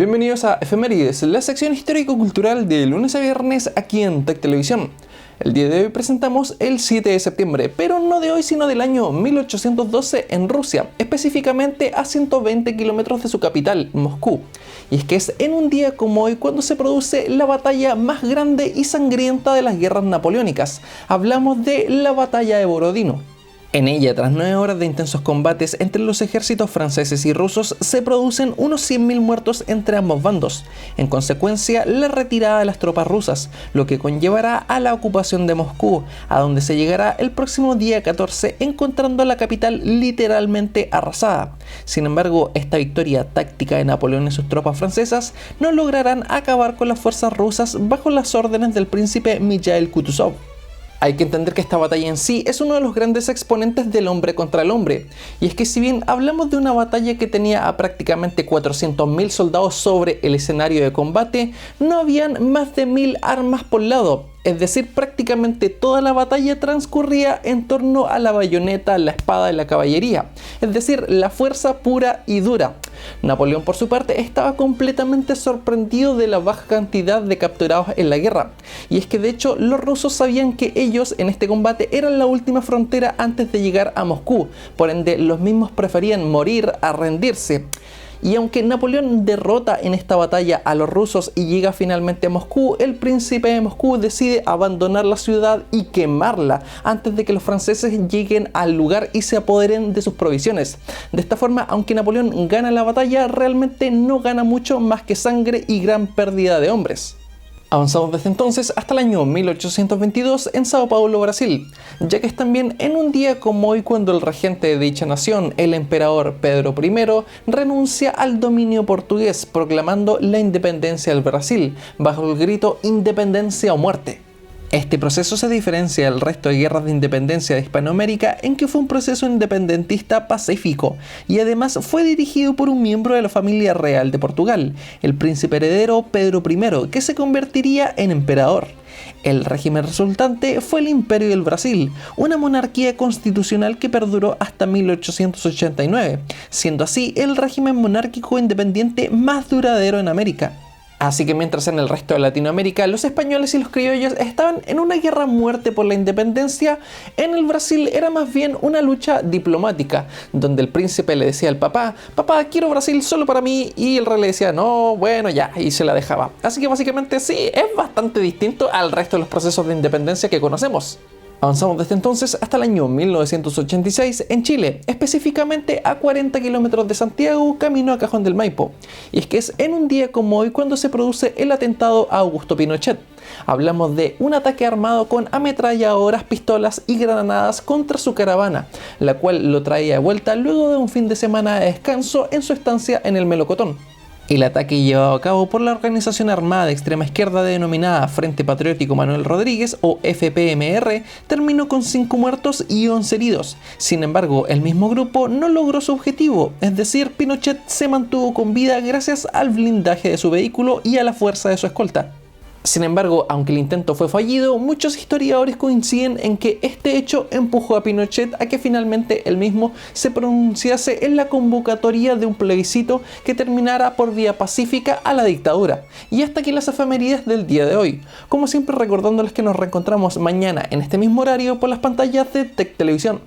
Bienvenidos a Efemérides, la sección histórico-cultural de lunes a viernes aquí en Tech Televisión. El día de hoy presentamos el 7 de septiembre, pero no de hoy sino del año 1812 en Rusia, específicamente a 120 kilómetros de su capital, Moscú. Y es que es en un día como hoy cuando se produce la batalla más grande y sangrienta de las guerras napoleónicas. Hablamos de la batalla de Borodino. En ella, tras 9 horas de intensos combates entre los ejércitos franceses y rusos, se producen unos 100.000 muertos entre ambos bandos. En consecuencia, la retirada de las tropas rusas, lo que conllevará a la ocupación de Moscú, a donde se llegará el próximo día 14, encontrando la capital literalmente arrasada. Sin embargo, esta victoria táctica de Napoleón y sus tropas francesas no lograrán acabar con las fuerzas rusas bajo las órdenes del príncipe Mijaíl Kutuzov. Hay que entender que esta batalla en sí es uno de los grandes exponentes del hombre contra el hombre, y es que si bien hablamos de una batalla que tenía a prácticamente 400.000 soldados sobre el escenario de combate, no habían más de 1.000 armas por lado. Es decir, prácticamente toda la batalla transcurría en torno a la bayoneta, la espada y la caballería, es decir, la fuerza pura y dura. Napoleón, por su parte, estaba completamente sorprendido de la baja cantidad de capturados en la guerra, y es que de hecho los rusos sabían que ellos en este combate eran la última frontera antes de llegar a Moscú, por ende los mismos preferían morir a rendirse. Y aunque Napoleón derrota en esta batalla a los rusos y llega finalmente a Moscú, el príncipe de Moscú decide abandonar la ciudad y quemarla antes de que los franceses lleguen al lugar y se apoderen de sus provisiones. De esta forma, aunque Napoleón gana la batalla, realmente no gana mucho más que sangre y gran pérdida de hombres. Avanzamos desde entonces hasta el año 1822 en Sao Paulo, Brasil, ya que es también en un día como hoy cuando el regente de dicha nación, el emperador Pedro I, renuncia al dominio portugués, proclamando la independencia del Brasil, bajo el grito «Independencia o muerte». Este proceso se diferencia del resto de guerras de independencia de Hispanoamérica en que fue un proceso independentista pacífico y además fue dirigido por un miembro de la familia real de Portugal, el príncipe heredero Pedro I, que se convertiría en emperador. El régimen resultante fue el Imperio del Brasil, una monarquía constitucional que perduró hasta 1889, siendo así el régimen monárquico independiente más duradero en América. Así que mientras en el resto de Latinoamérica los españoles y los criollos estaban en una guerra a muerte por la independencia, en el Brasil era más bien una lucha diplomática, donde el príncipe le decía al papá, papá, quiero Brasil solo para mí, y el rey le decía, no, bueno, ya, y se la dejaba. Así que básicamente sí, es bastante distinto al resto de los procesos de independencia que conocemos. Avanzamos desde entonces hasta el año 1986 en Chile, específicamente a 40 kilómetros de Santiago, camino a Cajón del Maipo. Y es que es en un día como hoy cuando se produce el atentado a Augusto Pinochet. Hablamos de un ataque armado con ametralladoras, pistolas y granadas contra su caravana, la cual lo traía de vuelta luego de un fin de semana de descanso en su estancia en el Melocotón. El ataque llevado a cabo por la organización armada de extrema izquierda denominada Frente Patriótico Manuel Rodríguez o FPMR terminó con 5 muertos y 11 heridos. Sin embargo, el mismo grupo no logró su objetivo, es decir, Pinochet se mantuvo con vida gracias al blindaje de su vehículo y a la fuerza de su escolta. Sin embargo, aunque el intento fue fallido, muchos historiadores coinciden en que este hecho empujó a Pinochet a que finalmente él mismo se pronunciase en la convocatoria de un plebiscito que terminara por vía pacífica a la dictadura. Y hasta aquí las efemérides del día de hoy. Como siempre, recordándoles que nos reencontramos mañana en este mismo horario por las pantallas de Tech Televisión.